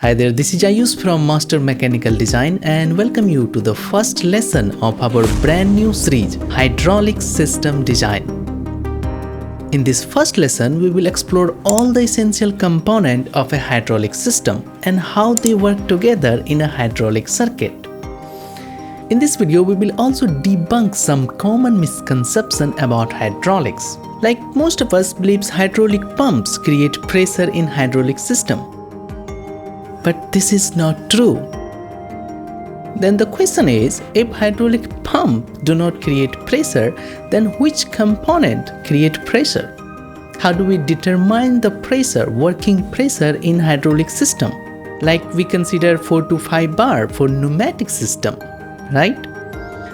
Hi there, this is Ayush from Master Mechanical Design and welcome you to the first lesson of our brand new series, Hydraulic System Design. In this first lesson, we will explore all the essential components of a hydraulic system and how they work together in a hydraulic circuit. In this video, we will also debunk some common misconceptions about hydraulics. Like most of us believes hydraulic pumps create pressure in hydraulic system. But this is not true. Then the question is, if hydraulic pump do not create pressure, then which component create pressure? How do we determine the pressure, working pressure in hydraulic system? Like we consider 4 to 5 bar for pneumatic system, right?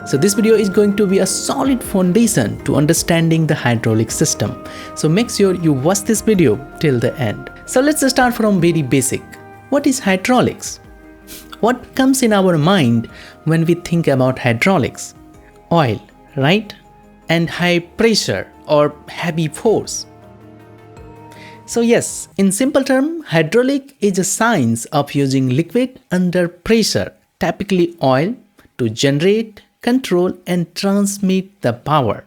So this video is going to be a solid foundation to understanding the hydraulic system. So make sure you watch this video till the end. So let's start from very basic. What is hydraulics? What comes in our mind when we think about hydraulics? Oil, right? And high pressure or heavy force. So yes, in simple terms, hydraulic is a science of using liquid under pressure, typically oil, to generate, control and transmit the power.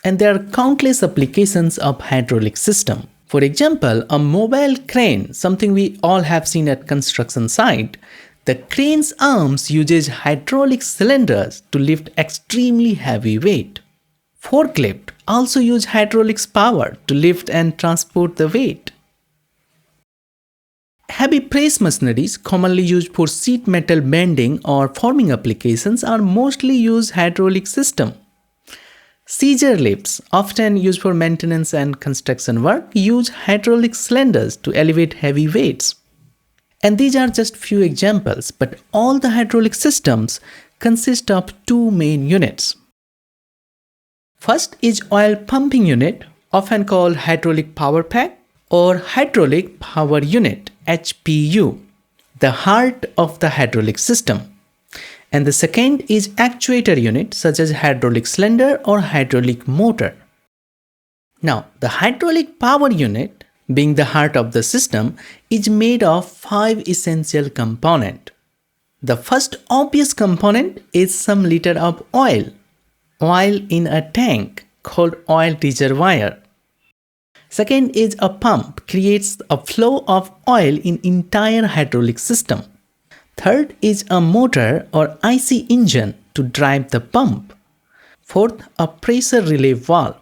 And there are countless applications of hydraulic system. For example, a mobile crane, something we all have seen at construction site, the crane's arms uses hydraulic cylinders to lift extremely heavy weight. Forklift also use hydraulics power to lift and transport the weight. Heavy press machineries, commonly used for sheet metal bending or forming applications, are mostly use hydraulic system. Scissor lifts, often used for maintenance and construction work, use hydraulic cylinders to elevate heavy weights. And these are just few examples, but all the hydraulic systems consist of two main units. First is oil pumping unit, often called hydraulic power pack or hydraulic power unit, HPU, the heart of the hydraulic system. And the second is actuator unit, such as hydraulic cylinder or hydraulic motor. Now, the hydraulic power unit, being the heart of the system, is made of 5 essential components. The first obvious component is some liter of oil in a tank called oil reservoir. Second is a pump, creates a flow of oil in entire hydraulic system. Third is a motor or IC engine to drive the pump. Fourth, a pressure relay valve.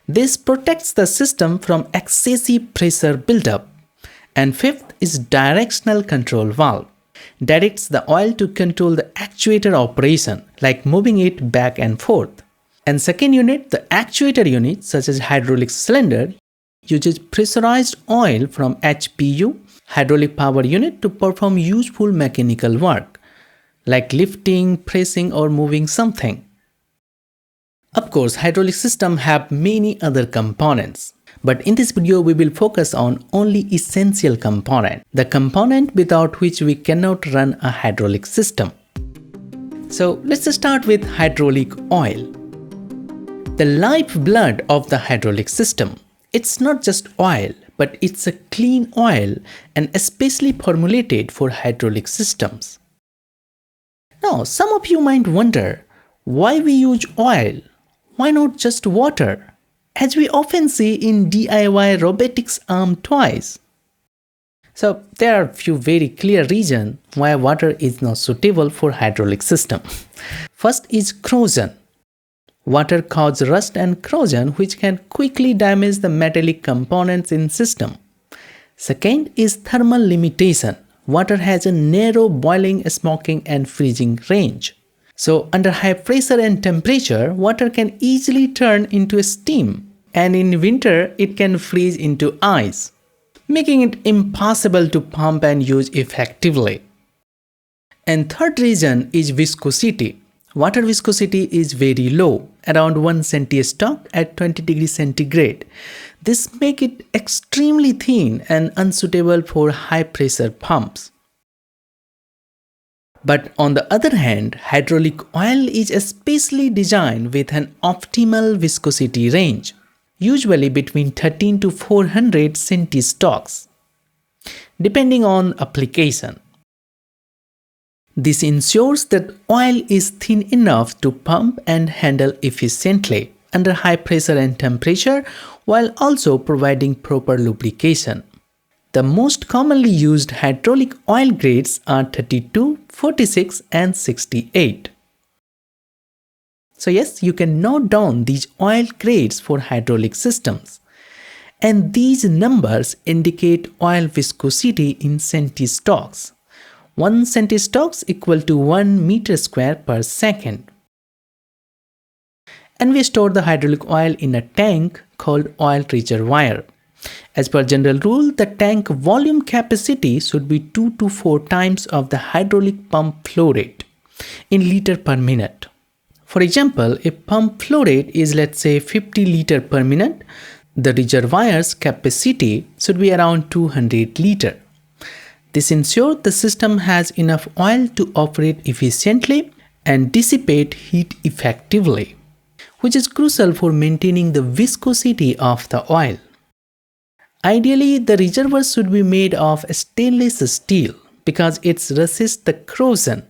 This protects the system from excessive pressure buildup. And fifth is directional control valve. Directs the oil to control the actuator operation, like moving it back and forth. And second unit, the actuator unit, such as hydraulic cylinder, uses pressurized oil from HPU, hydraulic power unit, to perform useful mechanical work, like lifting, pressing or moving something. Of course, hydraulic systems have many other components, but in this video we will focus on only essential component, the component without which we cannot run a hydraulic system. So let's start with hydraulic oil. The lifeblood of the hydraulic system. It's not just oil, but it's a clean oil and especially formulated for hydraulic systems. Now, some of you might wonder why we use oil. Why not just water? As we often see in DIY robotics arm toys. So there are a few very clear reasons why water is not suitable for hydraulic system. First is corrosion. Water causes rust and corrosion, which can quickly damage the metallic components in system. Second is thermal limitation. Water has a narrow boiling, smoking and freezing range. So under high pressure and temperature, water can easily turn into steam, and in winter it can freeze into ice, making it impossible to pump and use effectively. And third reason is viscosity. Water viscosity is very low, around 1 centistock at 20 degrees centigrade. This makes it extremely thin and unsuitable for high pressure pumps. But on the other hand, hydraulic oil is especially designed with an optimal viscosity range, usually between 13 to 400 centistocks. depending on application. This ensures that oil is thin enough to pump and handle efficiently under high pressure and temperature, while also providing proper lubrication. The most commonly used hydraulic oil grades are 32, 46, and 68. So yes, you can note down these oil grades for hydraulic systems. And these numbers indicate oil viscosity in centistokes. 1 centistokes equal to 1 meter square per second. And we store the hydraulic oil in a tank called oil reservoir. As per general rule, the tank volume capacity should be 2 to 4 times of the hydraulic pump flow rate in liter per minute. For example, if pump flow rate is, let's say, 50 liter per minute, the reservoir's capacity should be around 200 liter. This ensures the system has enough oil to operate efficiently and dissipate heat effectively, which is crucial for maintaining the viscosity of the oil. Ideally, the reservoir should be made of stainless steel because it resists the corrosion.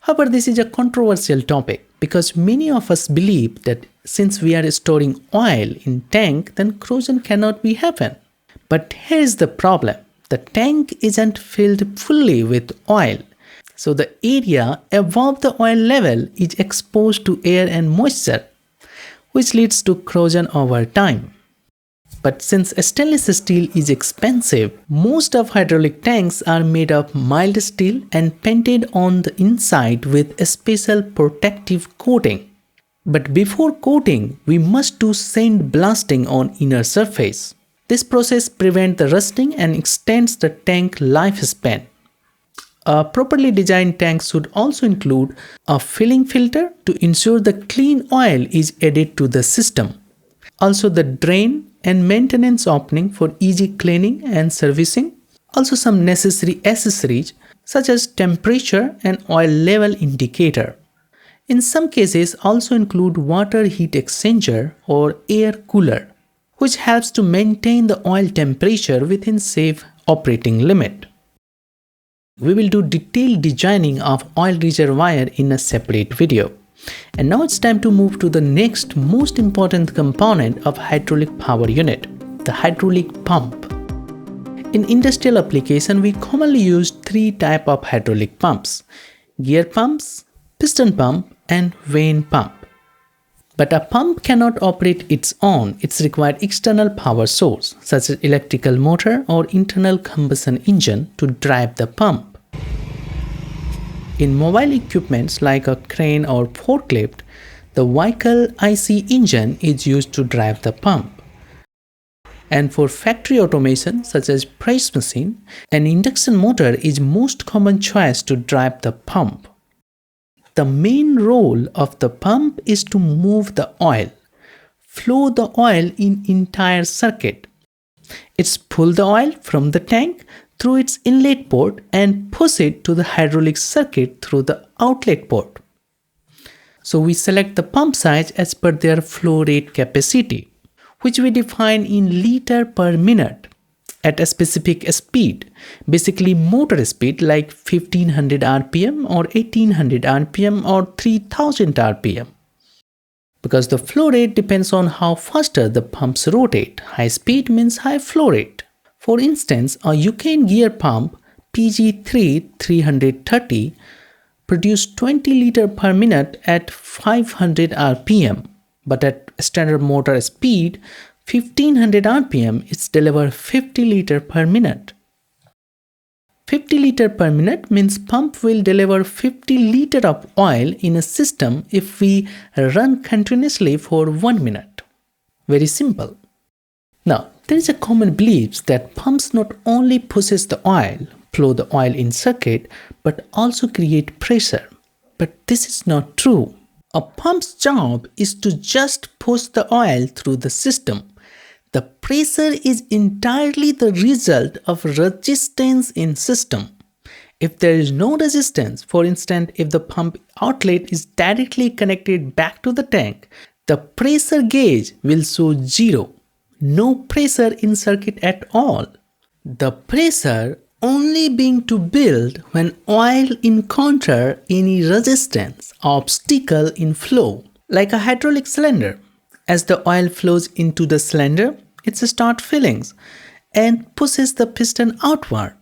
However, this is a controversial topic because many of us believe that since we are storing oil in tank, then corrosion cannot be happen. But here is the problem. The tank isn't filled fully with oil. So the area above the oil level is exposed to air and moisture, which leads to corrosion over time. But since stainless steel is expensive, most of hydraulic tanks are made of mild steel and painted on the inside with a special protective coating. But before coating, we must do sandblasting on inner surface. This process prevents the rusting and extends the tank lifespan. A properly designed tank should also include a filling filter to ensure the clean oil is added to the system. Also the drain and maintenance opening for easy cleaning and servicing. Also some necessary accessories such as temperature and oil level indicator. In some cases also include water heat exchanger or air cooler, which helps to maintain the oil temperature within safe operating limit. We will do detailed designing of oil reservoir in a separate video. And now it's time to move to the next most important component of hydraulic power unit, the hydraulic pump. In industrial application, we commonly use 3 types of hydraulic pumps: gear pumps, piston pump, and vane pump. But a pump cannot operate its own. It's required external power source such as electrical motor or internal combustion engine to drive the pump. In mobile equipments like a crane or forklift, the vehicle IC engine is used to drive the pump. And for factory automation such as press machine, an induction motor is most common choice to drive the pump. The main role of the pump is to move the oil, flow the oil in entire circuit. It's pull the oil from the tank through its inlet port and push it to the hydraulic circuit through the outlet port. So we select the pump size as per their flow rate capacity, which we define in liter per minute at a specific speed, basically motor speed like 1500 rpm or 1800 rpm or 3000 rpm. Because the flow rate depends on how faster the pumps rotate. High speed means high flow rate. For instance, a UK gear pump PG3 330 produces 20 liter per minute at 500 rpm, but at standard motor speed 1500 rpm it's deliver 50 liter per minute. 50 liter per minute means pump will deliver 50 liter of oil in a system if we run continuously for 1 minute. Very simple. Now, there is a common belief that pumps not only pushes the oil, flow the oil in circuit, but also create pressure. But this is not true. A pump's job is to just push the oil through the system. The pressure is entirely the result of resistance in system. If there is no resistance, for instance, if the pump outlet is directly connected back to the tank, the pressure gauge will show 0. No pressure in circuit at all. The pressure only being to build when oil encounter any resistance or obstacle in flow, like a hydraulic cylinder. As the oil flows into the cylinder, it starts filling and pushes the piston outward.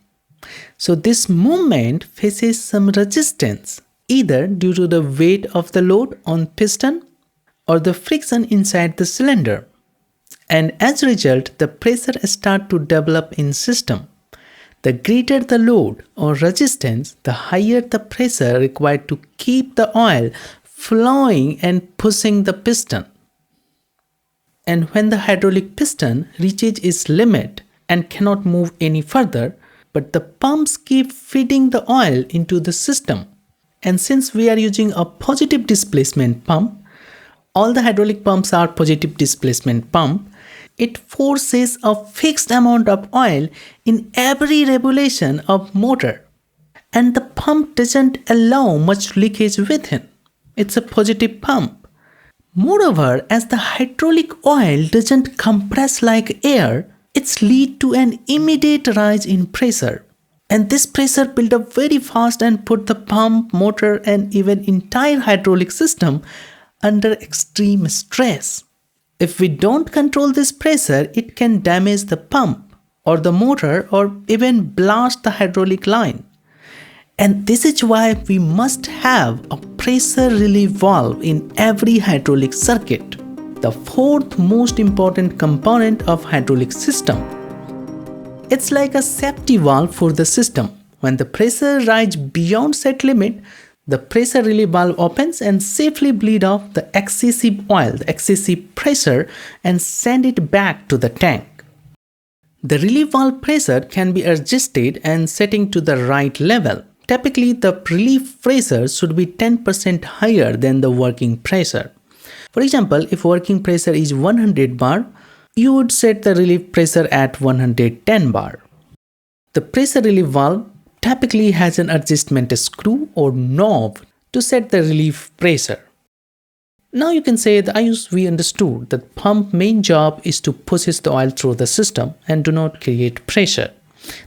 So this movement faces some resistance, either due to the weight of the load on piston or the friction inside the cylinder. And as a result, the pressure starts to develop in system. The greater the load or resistance, the higher the pressure required to keep the oil flowing and pushing the piston. And when the hydraulic piston reaches its limit and cannot move any further, but the pumps keep feeding the oil into the system. And since we are using a positive displacement pump, all the hydraulic pumps are positive displacement pump, it forces a fixed amount of oil in every revolution of motor. And the pump doesn't allow much leakage within. It's a positive pump. Moreover, as the hydraulic oil doesn't compress like air, it leads to an immediate rise in pressure. And this pressure builds up very fast and put the pump, motor and even entire hydraulic system under extreme stress. If we don't control this pressure, it can damage the pump or the motor or even blast the hydraulic line. And this is why we must have a pressure relief valve in every hydraulic circuit, the fourth most important component of hydraulic system. It's like a safety valve for the system. When the pressure rises beyond set limit, the pressure relief valve opens and safely bleed off the excessive oil, the excessive pressure, and send it back to the tank. The relief valve pressure can be adjusted and setting to the right level. Typically, the relief pressure should be 10% higher than the working pressure. For example, if working pressure is 100 bar, you would set the relief pressure at 110 bar. The pressure relief valve typically has an adjustment screw or knob to set the relief pressure. Now you can say that we understood that pump main job is to push the oil through the system and do not create pressure.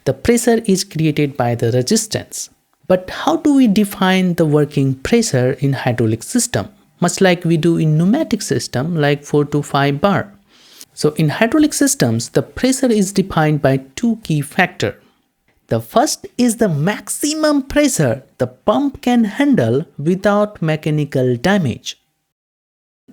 The pressure is created by the resistance. But how do we define the working pressure in hydraulic system? Much like we do in pneumatic system like 4 to 5 bar. So in hydraulic systems, the pressure is defined by two key factors. The first is the maximum pressure the pump can handle without mechanical damage.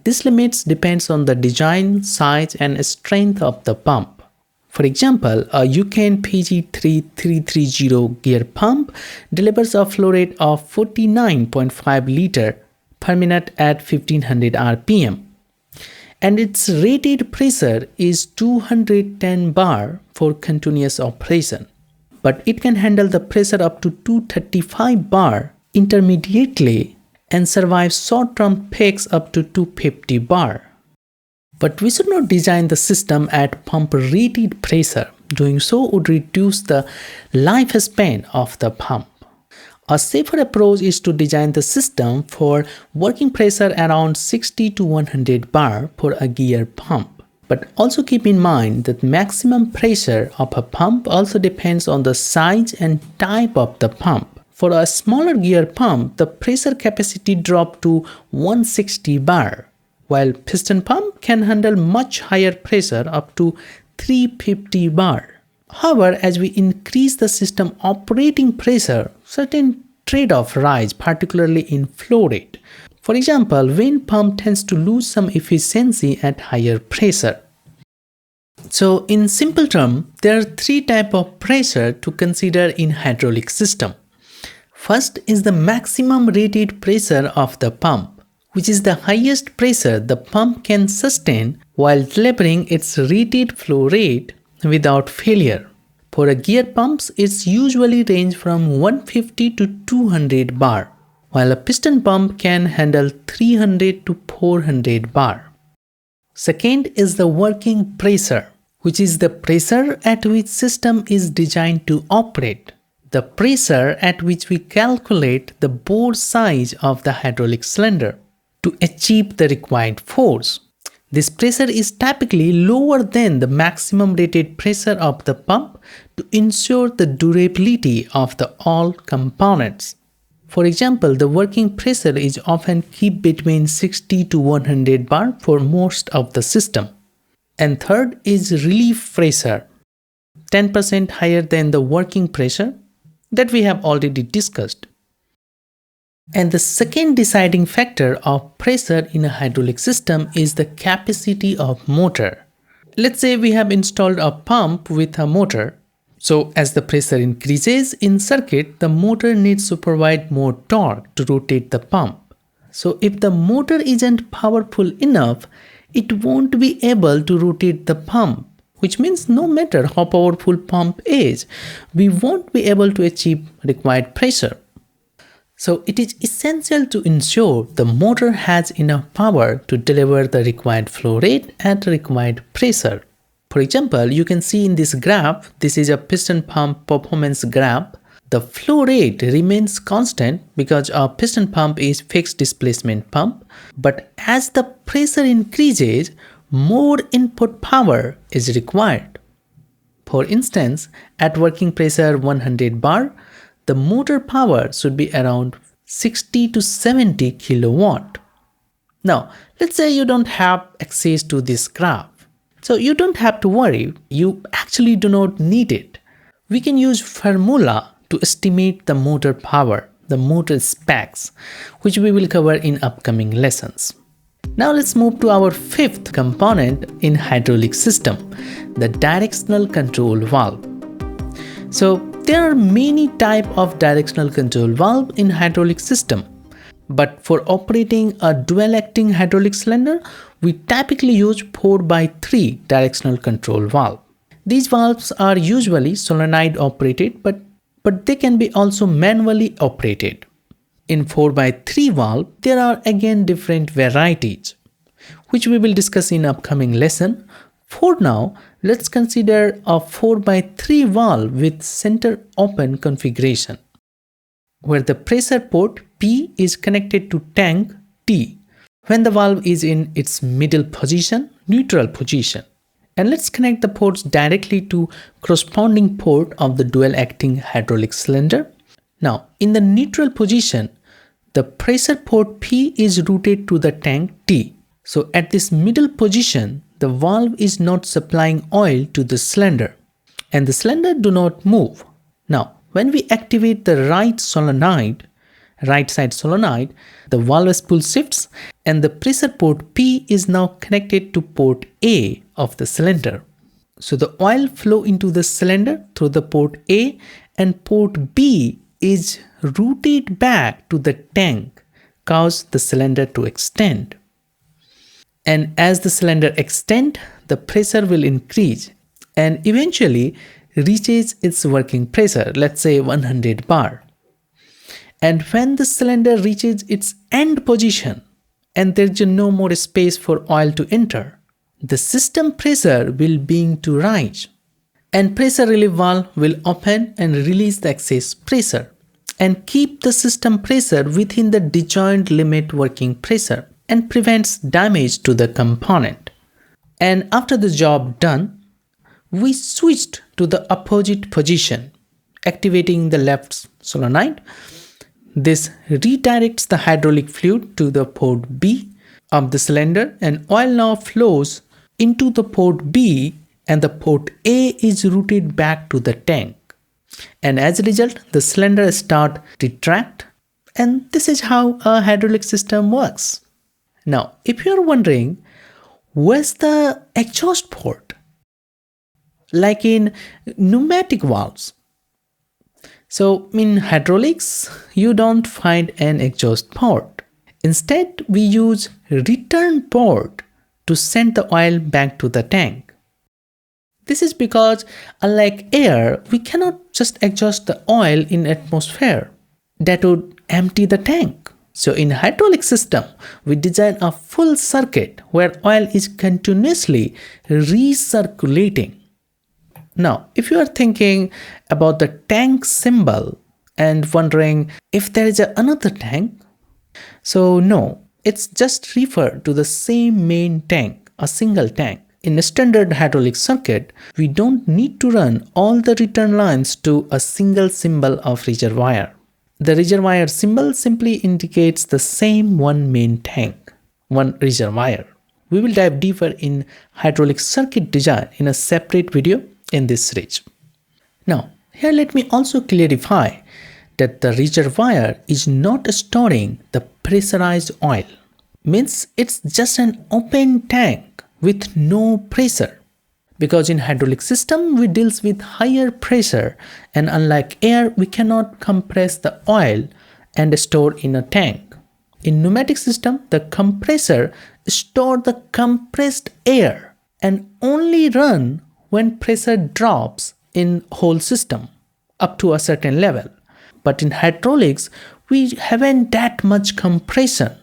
This limit depends on the design, size and strength of the pump. For example, a UCAN PG3330 gear pump delivers a flow rate of 49.5 liter per minute at 1500 rpm. And its rated pressure is 210 bar for continuous operation. But it can handle the pressure up to 235 bar intermediately and survive short-term peaks up to 250 bar. But we should not design the system at pump rated pressure. Doing so would reduce the lifespan of the pump. A safer approach is to design the system for working pressure around 60 to 100 bar for a gear pump. But also keep in mind that maximum pressure of a pump also depends on the size and type of the pump. For a smaller gear pump, the pressure capacity drops to 160 bar, while piston pump can handle much higher pressure up to 350 bar. However, as we increase the system operating pressure, certain trade-offs rise, particularly in flow rate. For example, wind pump tends to lose some efficiency at higher pressure. So in simple terms, there are three types of pressure to consider in hydraulic system. First is the maximum rated pressure of the pump, which is the highest pressure the pump can sustain while delivering its rated flow rate without failure. For a gear pumps, it's usually range from 150 to 200 bar, while a piston pump can handle 300 to 400 bar. Second is the working pressure, which is the pressure at which system is designed to operate. The pressure at which we calculate the bore size of the hydraulic cylinder to achieve the required force. This pressure is typically lower than the maximum rated pressure of the pump to ensure the durability of the all components. For example, the working pressure is often kept between 60 to 100 bar for most of the system. And third is relief pressure, 10% higher than the working pressure that we have already discussed. And the second deciding factor of pressure in a hydraulic system is the capacity of motor. Let's say we have installed a pump with a motor. So as the pressure increases in circuit, the motor needs to provide more torque to rotate the pump. So if the motor isn't powerful enough, it won't be able to rotate the pump, which means no matter how powerful pump is, we won't be able to achieve required pressure. So it is essential to ensure the motor has enough power to deliver the required flow rate at required pressure. For example, you can see in this graph, this is a piston pump performance graph. The flow rate remains constant because a piston pump is fixed displacement pump, but as the pressure increases, more input power is required. For instance, at working pressure 100 bar, the motor power should be around 60 to 70 kilowatt. Now, let's say you don't have access to this graph. So you don't have to worry, you actually do not need it. We can use formula to estimate the motor power, the motor specs, which we will cover in upcoming lessons. Now let's move to our fifth component in hydraulic system, the directional control valve. So there are many types of directional control valve in hydraulic system, but for operating a dual-acting hydraulic cylinder, we typically use 4x3 directional control valve. These valves are usually solenoid operated, but they can be also manually operated. In 4x3 valve, there are again different varieties, which we will discuss in upcoming lesson. For now, let's consider a 4x3 valve with center open configuration, where the pressure port P is connected to tank T when the valve is in its middle position, neutral position. And let's connect the ports directly to corresponding port of the dual acting hydraulic cylinder. Now, in the neutral position, the pressure port P is routed to the tank T. So at this middle position, the valve is not supplying oil to the cylinder, and the cylinder do not move. Now, when we activate the right side solenoid, the valve spool shifts and the pressure port P is now connected to port A of the cylinder. So the oil flow into the cylinder through the port A, and port B is routed back to the tank, cause the cylinder to extend. And as the cylinder extends, the pressure will increase and eventually reaches its working pressure, let's say 100 bar. And when the cylinder reaches its end position and there's no more space for oil to enter, the system pressure will begin to rise, and pressure relief valve will open and release the excess pressure and keep the system pressure within the designed limit working pressure and prevents damage to the component. And after the job done, we switched to the opposite position, activating the left solenoid. This redirects the hydraulic fluid to the port B of the cylinder, and oil now flows into the port B, and the port A is routed back to the tank. And as a result, the cylinder starts to retract, and this is how a hydraulic system works. Now, if you're wondering, where's the exhaust port? Like in pneumatic valves. So in hydraulics, you don't find an exhaust port. Instead, we use return port to send the oil back to the tank. This is because, unlike air, we cannot just exhaust the oil in atmosphere. That would empty the tank. So in hydraulic system, we design a full circuit where oil is continuously recirculating. Now, if you are thinking about the tank symbol and wondering if there is another tank, so no, it's just referred to the same main tank, a single tank. In a standard hydraulic circuit, we don't need to run all the return lines to a single symbol of reservoir. The reservoir symbol simply indicates the same one main tank, one reservoir. We will dive deeper in hydraulic circuit design in a separate video in this series. Now, here let me also clarify that the reservoir is not storing the pressurized oil. Means it's just an open tank with no pressure. Because in hydraulic system we deals with higher pressure, and unlike air we cannot compress the oil and store in a tank. In pneumatic system the compressor store the compressed air and only run when pressure drops in whole system up to a certain level. But in hydraulics we haven't that much compression.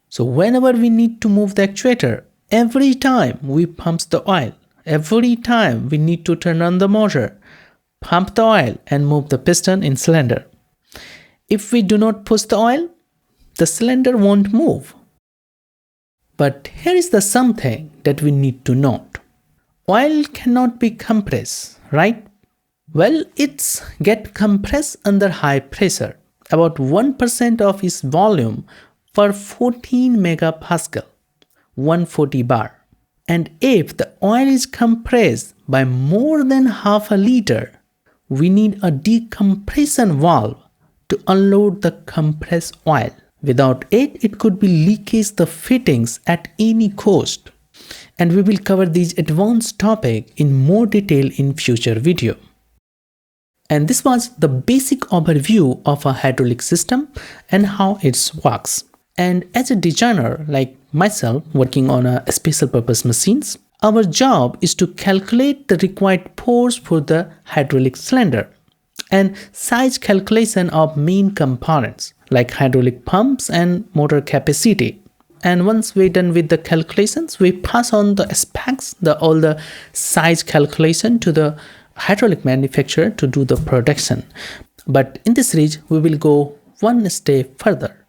So whenever we need to move the actuator, every time we pump the oil, every time we need to turn on the motor, pump the oil and move the piston in cylinder. If we do not push the oil, the cylinder won't move. But here is the something that we need to note. Oil cannot be compressed, right? Well, it's get compressed under high pressure, about 1% of its volume per 14 megapascal, 140 bar. And if the oil is compressed by more than half a liter, we need a decompression valve to unload the compressed oil. Without it, it could be leakage the fittings at any cost. And we will cover these advanced topics in more detail in future video. And this was the basic overview of a hydraulic system and how it works. And as a designer like myself working on a special purpose machines, our job is to calculate the required force for the hydraulic cylinder and size calculation of main components like hydraulic pumps and motor capacity. And once we're done with the calculations, we pass on the specs, all the size calculation to the hydraulic manufacturer to do the production. But in this series, we will go one step further.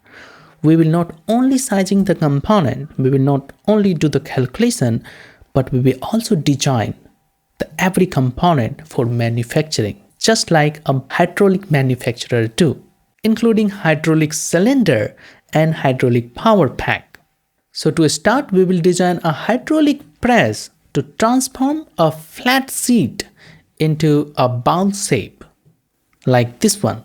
We will not only sizing the component, we will not only do the calculation, but we will also design every component for manufacturing, just like a hydraulic manufacturer do, including hydraulic cylinder and hydraulic power pack. So to start, we will design a hydraulic press to transform a flat sheet into a bowl shape, like this one.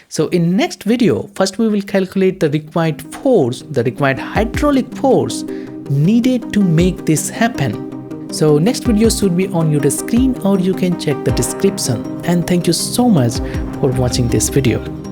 So in next video, first we will calculate the required force, the required hydraulic force needed to make this happen. So next video should be on your screen or you can check the description. And thank you so much for watching this video.